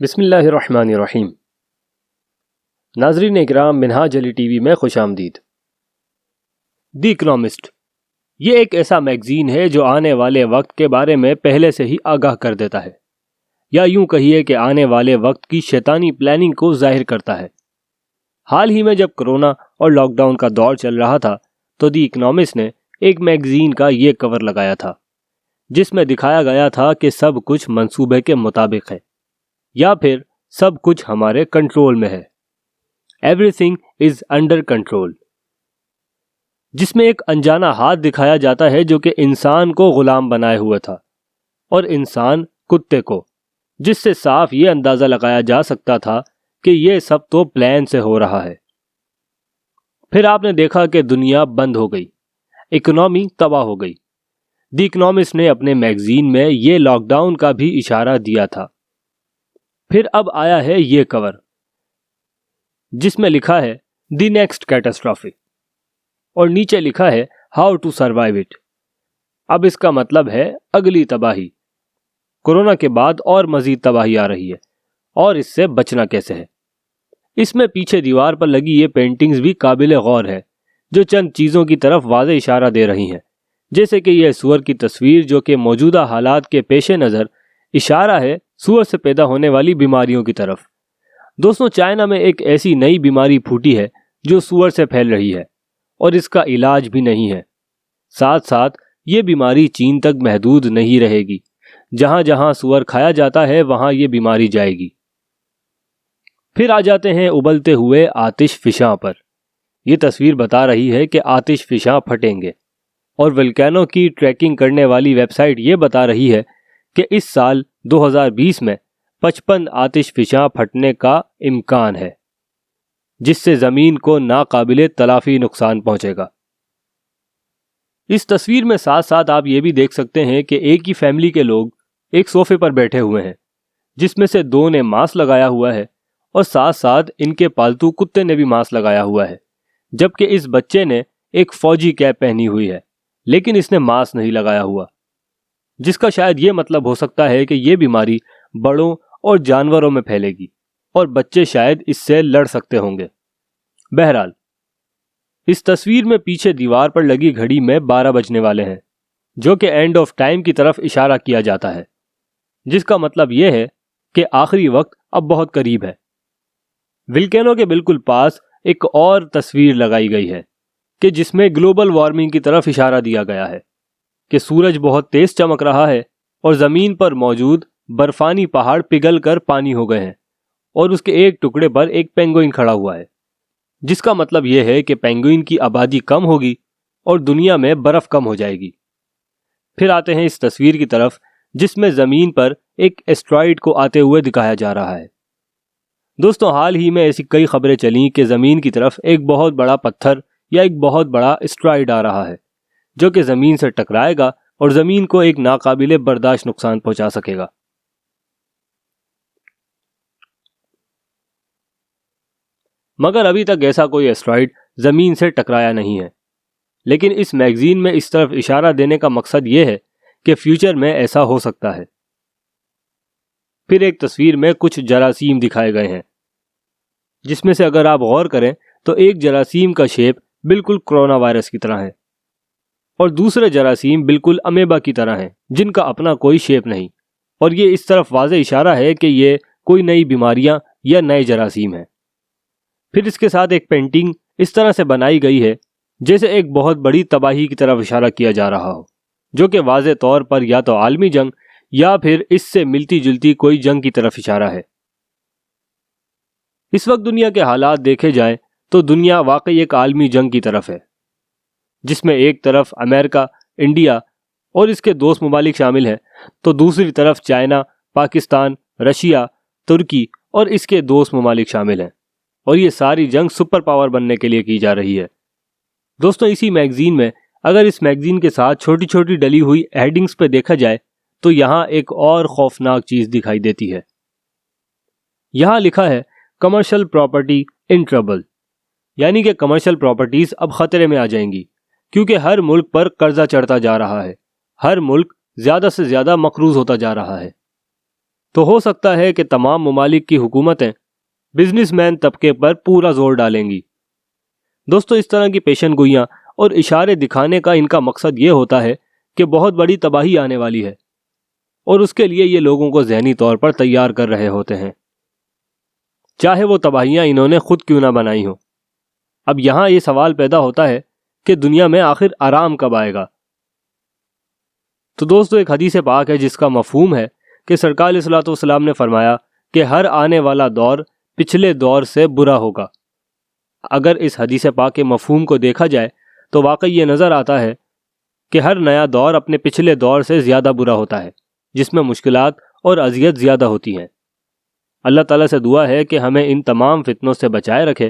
بسم اللہ الرحمن الرحیم۔ ناظرین اکرام، منہاج علی ٹی وی میں خوش آمدید۔ دی اکنامسٹ یہ ایک ایسا میگزین ہے جو آنے والے وقت کے بارے میں پہلے سے ہی آگاہ کر دیتا ہے، یا یوں کہیے کہ آنے والے وقت کی شیطانی پلاننگ کو ظاہر کرتا ہے۔ حال ہی میں جب کرونا اور لاک ڈاؤن کا دور چل رہا تھا تو دی اکنامسٹ نے ایک میگزین کا یہ کور لگایا تھا جس میں دکھایا گیا تھا کہ سب کچھ منصوبے کے مطابق ہے، یا پھر سب کچھ ہمارے کنٹرول میں ہے۔ Every thing is under control, جس میں ایک انجانا ہاتھ دکھایا جاتا ہے جو کہ انسان کو غلام بنائے ہوئے تھا، اور انسان کتے کو، جس سے صاف یہ اندازہ لگایا جا سکتا تھا کہ یہ سب تو پلان سے ہو رہا ہے۔ پھر آپ نے دیکھا کہ دنیا بند ہو گئی، اکنامی تباہ ہو گئی۔ دی اکنامسٹ نے اپنے میگزین میں یہ لاک ڈاؤن کا بھی اشارہ دیا تھا۔ پھر اب آیا ہے یہ کور جس میں لکھا ہے دی نیکسٹ کیٹاسٹرافی، اور نیچے لکھا ہے ہاؤ ٹو سروائیو اٹ۔ اب اس کا مطلب ہے اگلی تباہی، کورونا کے بعد اور مزید تباہی آ رہی ہے، اور اس سے بچنا کیسے ہے۔ اس میں پیچھے دیوار پر لگی یہ پینٹنگز بھی قابل غور ہے جو چند چیزوں کی طرف واضح اشارہ دے رہی ہیں، جیسے کہ یہ سور کی تصویر جو کہ موجودہ حالات کے پیش نظر اشارہ ہے سور سے پیدا ہونے والی بیماریوں کی طرف۔ دوستوں، چائنا میں ایک ایسی نئی بیماری پھوٹی ہے جو سور سے پھیل رہی ہے، اور اس کا علاج بھی نہیں ہے۔ ساتھ ساتھ یہ بیماری چین تک محدود نہیں رہے گی، جہاں جہاں سور کھایا جاتا ہے وہاں یہ بیماری جائے گی۔ پھر آ جاتے ہیں ابلتے ہوئے آتش فشاں پر۔ یہ تصویر بتا رہی ہے کہ آتش فشاں پھٹیں گے، اور ولکینو کی ٹریکنگ کرنے والی ویب سائٹ یہ بتا رہی ہے کہ اس سال 2020 میں 55 آتش فشاں پھٹنے کا امکان ہے، جس سے زمین کو ناقابل تلافی نقصان پہنچے گا۔ اس تصویر میں ساتھ ساتھ آپ یہ بھی دیکھ سکتے ہیں کہ ایک ہی فیملی کے لوگ ایک صوفے پر بیٹھے ہوئے ہیں، جس میں سے 2 نے ماسک لگایا ہوا ہے، اور ساتھ ساتھ ان کے پالتو کتے نے بھی ماسک لگایا ہوا ہے، جبکہ اس بچے نے ایک فوجی کیپ پہنی ہوئی ہے لیکن اس نے ماسک نہیں لگایا ہوا، جس کا شاید یہ مطلب ہو سکتا ہے کہ یہ بیماری بڑوں اور جانوروں میں پھیلے گی، اور بچے شاید اس سے لڑ سکتے ہوں گے۔ بہرحال، اس تصویر میں پیچھے دیوار پر لگی گھڑی میں 12 بجنے والے ہیں، جو کہ اینڈ آف ٹائم کی طرف اشارہ کیا جاتا ہے، جس کا مطلب یہ ہے کہ آخری وقت اب بہت قریب ہے۔ ولکینو کے بالکل پاس ایک اور تصویر لگائی گئی ہے کہ جس میں گلوبل وارمنگ کی طرف اشارہ دیا گیا ہے کہ سورج بہت تیز چمک رہا ہے، اور زمین پر موجود برفانی پہاڑ پگھل کر پانی ہو گئے ہیں، اور اس کے ایک ٹکڑے پر ایک پینگوئن کھڑا ہوا ہے، جس کا مطلب یہ ہے کہ پینگوئن کی آبادی کم ہوگی اور دنیا میں برف کم ہو جائے گی۔ پھر آتے ہیں اس تصویر کی طرف جس میں زمین پر ایک ایسٹرائیڈ کو آتے ہوئے دکھایا جا رہا ہے۔ دوستوں، حال ہی میں ایسی کئی خبریں چلیں کہ زمین کی طرف ایک بہت بڑا پتھر یا ایک بہت بڑا ایسٹرائیڈ آ رہا ہے جو کہ زمین سے ٹکرائے گا اور زمین کو ایک ناقابل برداشت نقصان پہنچا سکے گا۔ مگر ابھی تک ایسا کوئی ایسٹرائیڈ زمین سے ٹکرایا نہیں ہے، لیکن اس میگزین میں اس طرف اشارہ دینے کا مقصد یہ ہے کہ فیوچر میں ایسا ہو سکتا ہے۔ پھر ایک تصویر میں کچھ جراثیم دکھائے گئے ہیں، جس میں سے اگر آپ غور کریں تو ایک جراثیم کا شیپ بالکل کرونا وائرس کی طرح ہے، اور دوسرے جراثیم بالکل امیبا کی طرح ہیں جن کا اپنا کوئی شیپ نہیں، اور یہ اس طرف واضح اشارہ ہے کہ یہ کوئی نئی بیماریاں یا نئے جراثیم ہیں۔ پھر اس کے ساتھ ایک پینٹنگ اس طرح سے بنائی گئی ہے جیسے ایک بہت بڑی تباہی کی طرف اشارہ کیا جا رہا ہو، جو کہ واضح طور پر یا تو عالمی جنگ یا پھر اس سے ملتی جلتی کوئی جنگ کی طرف اشارہ ہے۔ اس وقت دنیا کے حالات دیکھے جائیں تو دنیا واقعی ایک عالمی جنگ کی طرف ہے، جس میں ایک طرف امریکہ، انڈیا اور اس کے دوست ممالک شامل ہیں، تو دوسری طرف چائنا، پاکستان، رشیا، ترکی اور اس کے دوست ممالک شامل ہیں، اور یہ ساری جنگ سپر پاور بننے کے لیے کی جا رہی ہے۔ دوستوں، اسی میگزین میں اگر اس میگزین کے ساتھ چھوٹی چھوٹی ڈلی ہوئی ہیڈنگز پہ دیکھا جائے تو یہاں ایک اور خوفناک چیز دکھائی دیتی ہے۔ یہاں لکھا ہے کمرشل پراپرٹی ان ٹربل، یعنی کہ کمرشل پراپرٹیز اب خطرے میں آ جائیں گی، کیونکہ ہر ملک پر قرضہ چڑھتا جا رہا ہے، ہر ملک زیادہ سے زیادہ مقروض ہوتا جا رہا ہے۔ تو ہو سکتا ہے کہ تمام ممالک کی حکومتیں بزنس مین طبقے پر پورا زور ڈالیں گی۔ دوستو، اس طرح کی پیشن گوئیاں اور اشارے دکھانے کا ان کا مقصد یہ ہوتا ہے کہ بہت بڑی تباہی آنے والی ہے، اور اس کے لیے یہ لوگوں کو ذہنی طور پر تیار کر رہے ہوتے ہیں، چاہے وہ تباہیاں انہوں نے خود کیوں نہ بنائی ہوں۔ اب یہاں یہ سوال پیدا ہوتا ہے کہ دنیا میں آخر آرام کب آئے گا؟ تو دوستو، ایک حدیث پاک ہے جس کا مفہوم ہے کہ سرکار علیہ الصلوۃ والسلام نے فرمایا کہ ہر آنے والا دور پچھلے دور سے برا ہوگا۔ اگر اس حدیث پاک کے مفہوم کو دیکھا جائے تو واقعی یہ نظر آتا ہے کہ ہر نیا دور اپنے پچھلے دور سے زیادہ برا ہوتا ہے، جس میں مشکلات اور اذیت زیادہ ہوتی ہیں۔ اللہ تعالیٰ سے دعا ہے کہ ہمیں ان تمام فتنوں سے بچائے رکھے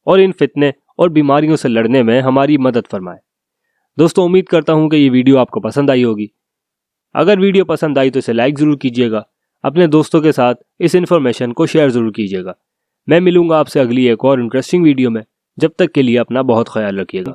اور ان فتنے اور بیماریوں سے لڑنے میں ہماری مدد فرمائے۔ دوستو، امید کرتا ہوں کہ یہ ویڈیو آپ کو پسند آئی ہوگی۔ اگر ویڈیو پسند آئی تو اسے لائک ضرور کیجیے گا، اپنے دوستوں کے ساتھ اس انفارمیشن کو شیئر ضرور کیجیے گا۔ میں ملوں گا آپ سے اگلی ایک اور انٹرسٹنگ ویڈیو میں، جب تک کے لیے اپنا بہت خیال رکھیے گا۔